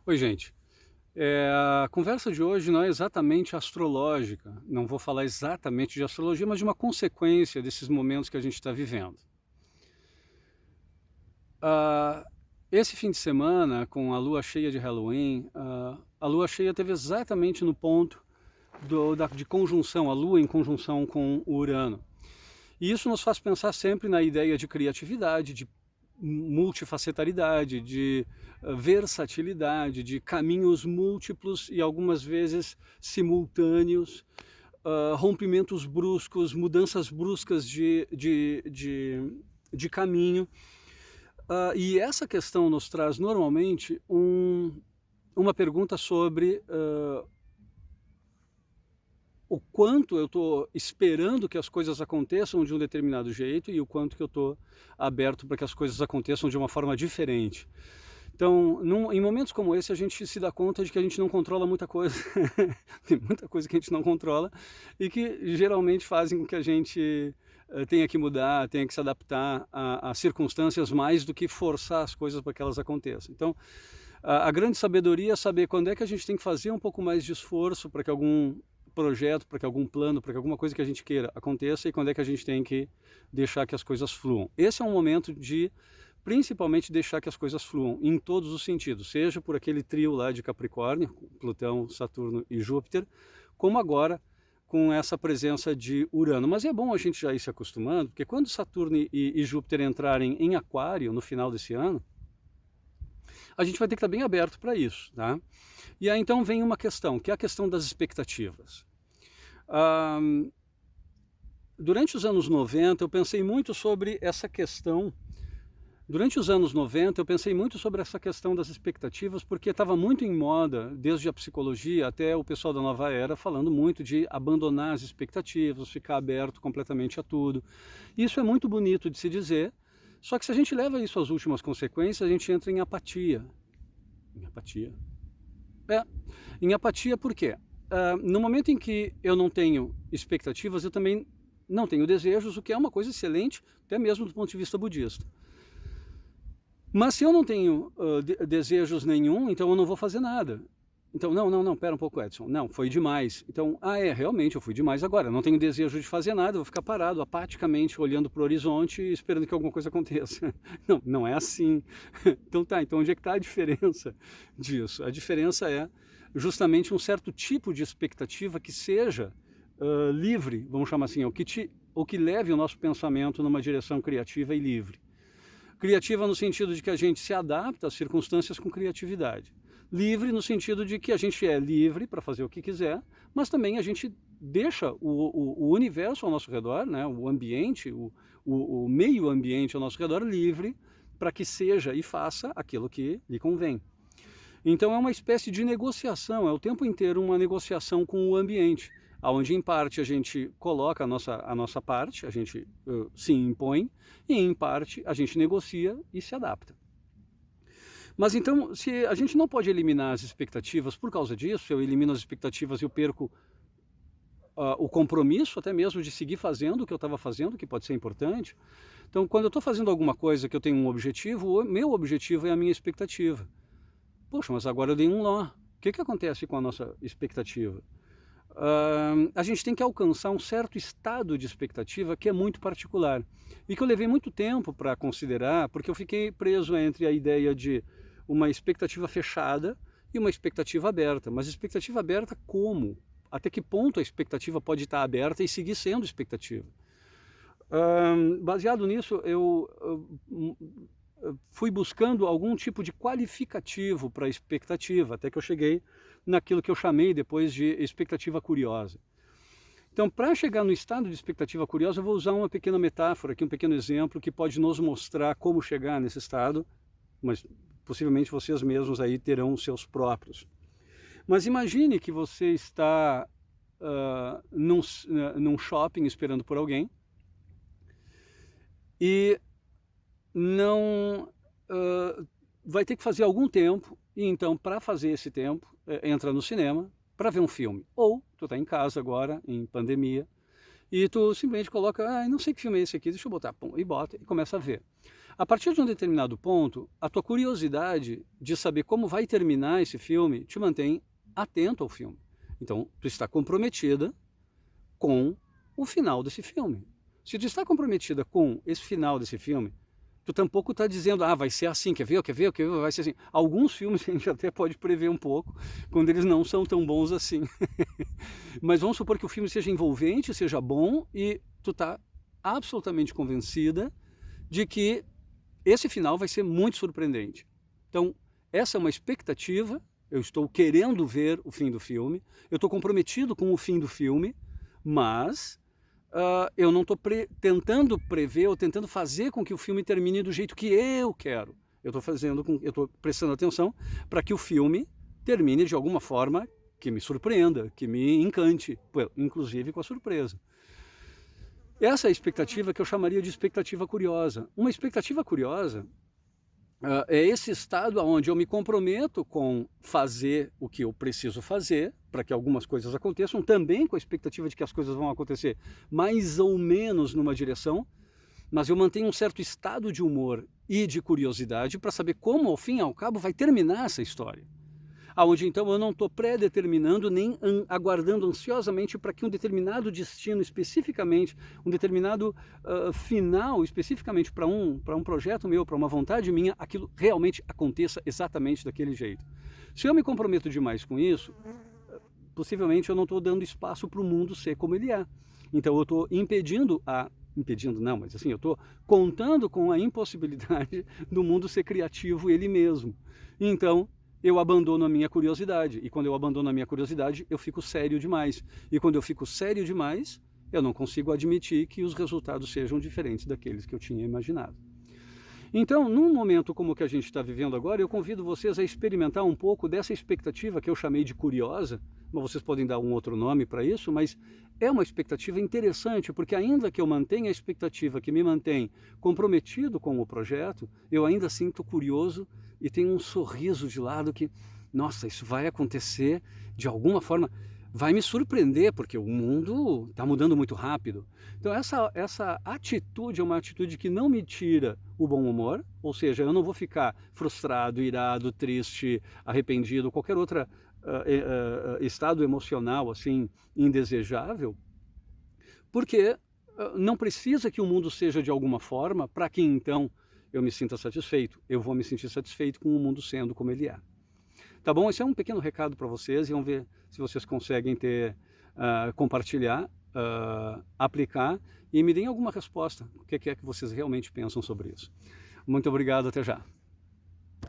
Oi, gente. A conversa de hoje não é exatamente astrológica, não vou falar exatamente de astrologia, mas de uma consequência desses momentos que a gente está vivendo. Ah, Esse fim de semana, com a lua cheia de Halloween, a lua cheia teve exatamente no ponto de conjunção, a lua em conjunção com o Urano. E isso nos faz pensar sempre na ideia de criatividade, de multifacetaridade, de versatilidade, de caminhos múltiplos e algumas vezes simultâneos, rompimentos bruscos, mudanças bruscas de caminho. E essa questão nos traz normalmente uma pergunta sobre o quanto eu estou esperando que as coisas aconteçam de um determinado jeito e o quanto que eu estou aberto para que as coisas aconteçam de uma forma diferente. Então, em momentos como esse, a gente se dá conta de que a gente não controla muita coisa. Tem muita coisa que a gente não controla e que geralmente fazem com que a gente tenha que mudar, tenha que se adaptar a circunstâncias mais do que forçar as coisas para que elas aconteçam. Então, a grande sabedoria é saber quando é que a gente tem que fazer um pouco mais de esforço para que algum projeto, para que algum plano, para que alguma coisa que a gente queira aconteça e quando é que a gente tem que deixar que as coisas fluam. Esse é um momento de, principalmente, deixar que as coisas fluam em todos os sentidos, seja por aquele trio lá de Capricórnio, Plutão, Saturno e Júpiter, como agora com essa presença de Urano. Mas é bom a gente já ir se acostumando, porque quando Saturno e Júpiter entrarem em Aquário no final desse ano, a gente vai ter que estar bem aberto para isso, tá? E aí então vem uma questão, que é a questão das expectativas. Durante os anos 90 eu pensei muito sobre essa questão. Durante os anos 90 eu pensei muito sobre essa questão das expectativas, porque estava muito em moda, desde a psicologia até o pessoal da nova era, falando muito de abandonar as expectativas, ficar aberto completamente a tudo. Isso é muito bonito de se dizer, só que se a gente leva isso às últimas consequências, a gente entra em apatia. Em apatia? Em apatia por quê? No momento em que eu não tenho expectativas, eu também não tenho desejos, o que é uma coisa excelente, até mesmo do ponto de vista budista. Mas se eu não tenho desejos nenhum, então eu não vou fazer nada. Então, não, pera um pouco, Edson. Não, foi demais. Então, realmente, eu fui demais agora. Eu não tenho desejo de fazer nada, eu vou ficar parado, apaticamente, olhando para o horizonte e esperando que alguma coisa aconteça. Não, não é assim. Então então onde é que está a diferença disso? A diferença é justamente um certo tipo de expectativa que seja livre, vamos chamar assim, o que leve o nosso pensamento numa direção criativa e livre. Criativa no sentido de que a gente se adapta às circunstâncias com criatividade. Livre no sentido de que a gente é livre para fazer o que quiser, mas também a gente deixa o universo ao nosso redor, né, o ambiente, o meio ambiente ao nosso redor livre para que seja e faça aquilo que lhe convém. Então é uma espécie de negociação, é o tempo inteiro uma negociação com o ambiente, onde em parte a gente coloca a nossa parte, a gente se impõe, e em parte a gente negocia e se adapta. Mas então, se a gente não pode eliminar as expectativas por causa disso, eu elimino as expectativas e eu perco o compromisso até mesmo de seguir fazendo o que eu estava fazendo, que pode ser importante. Então, quando eu estou fazendo alguma coisa que eu tenho um objetivo, o meu objetivo é a minha expectativa. Poxa, mas agora eu dei um nó. O que acontece com a nossa expectativa? A gente tem que alcançar um certo estado de expectativa que é muito particular e que eu levei muito tempo para considerar, porque eu fiquei preso entre a ideia de uma expectativa fechada e uma expectativa aberta. Mas expectativa aberta como? Até que ponto a expectativa pode estar aberta e seguir sendo expectativa? Baseado nisso, eu fui buscando algum tipo de qualificativo para a expectativa, até que eu cheguei naquilo que eu chamei depois de expectativa curiosa. Então, para chegar no estado de expectativa curiosa, eu vou usar uma pequena metáfora aqui, um pequeno exemplo que pode nos mostrar como chegar nesse estado, mas possivelmente vocês mesmos aí terão os seus próprios. Mas imagine que você está num shopping esperando por alguém e não vai ter que fazer algum tempo, e então para fazer esse tempo entra no cinema para ver um filme, ou tu está em casa agora em pandemia e tu simplesmente coloca, não sei que filme é esse aqui, deixa eu botar, pum, e bota, e começa a ver. A partir de um determinado ponto, a tua curiosidade de saber como vai terminar esse filme te mantém atento ao filme. Então, tu está comprometida com o final desse filme. Se tu está comprometida com esse final desse filme, tu tampouco está dizendo, vai ser assim, quer ver, vai ser assim. Alguns filmes a gente até pode prever um pouco, quando eles não são tão bons assim. Mas vamos supor que o filme seja envolvente, seja bom, e tu está absolutamente convencida de que esse final vai ser muito surpreendente. Então, essa é uma expectativa, eu estou querendo ver o fim do filme, eu estou comprometido com o fim do filme, mas eu não estou tentando prever ou tentando fazer com que o filme termine do jeito que eu quero. Eu estou prestando atenção para que o filme termine de alguma forma que me surpreenda, que me encante, inclusive com a surpresa. Essa é a expectativa que eu chamaria de expectativa curiosa. Uma expectativa curiosa é esse estado onde eu me comprometo com fazer o que eu preciso fazer para que algumas coisas aconteçam, também com a expectativa de que as coisas vão acontecer mais ou menos numa direção, mas eu mantenho um certo estado de humor e de curiosidade para saber como, ao fim e ao cabo, vai terminar essa história. Onde então eu não estou pré-determinando nem aguardando ansiosamente para que um determinado destino especificamente, um determinado final especificamente para um projeto meu, para uma vontade minha, aquilo realmente aconteça exatamente daquele jeito. Se eu me comprometo demais com isso, possivelmente eu não estou dando espaço para o mundo ser como ele é. Então eu estou impedindo não, mas assim, eu estou contando com a impossibilidade do mundo ser criativo ele mesmo. Então, eu abandono a minha curiosidade, e quando eu abandono a minha curiosidade, eu fico sério demais. E quando eu fico sério demais, eu não consigo admitir que os resultados sejam diferentes daqueles que eu tinha imaginado. Então, num momento como o que a gente está vivendo agora, eu convido vocês a experimentar um pouco dessa expectativa que eu chamei de curiosa, mas vocês podem dar um outro nome para isso, mas é uma expectativa interessante, porque ainda que eu mantenha a expectativa que me mantém comprometido com o projeto, eu ainda sinto curioso e tenho um sorriso de lado que, nossa, isso vai acontecer de alguma forma, vai me surpreender, porque o mundo está mudando muito rápido. Então essa atitude é uma atitude que não me tira o bom humor, ou seja, eu não vou ficar frustrado, irado, triste, arrependido, qualquer outro estado emocional assim indesejável, porque não precisa que o mundo seja de alguma forma para que então eu me sinta satisfeito. Eu vou me sentir satisfeito com o mundo sendo como ele é. Tá bom? Esse é um pequeno recado para vocês e vamos ver se vocês conseguem compartilhar, aplicar e me deem alguma resposta. O que é que vocês realmente pensam sobre isso. Muito obrigado, até já.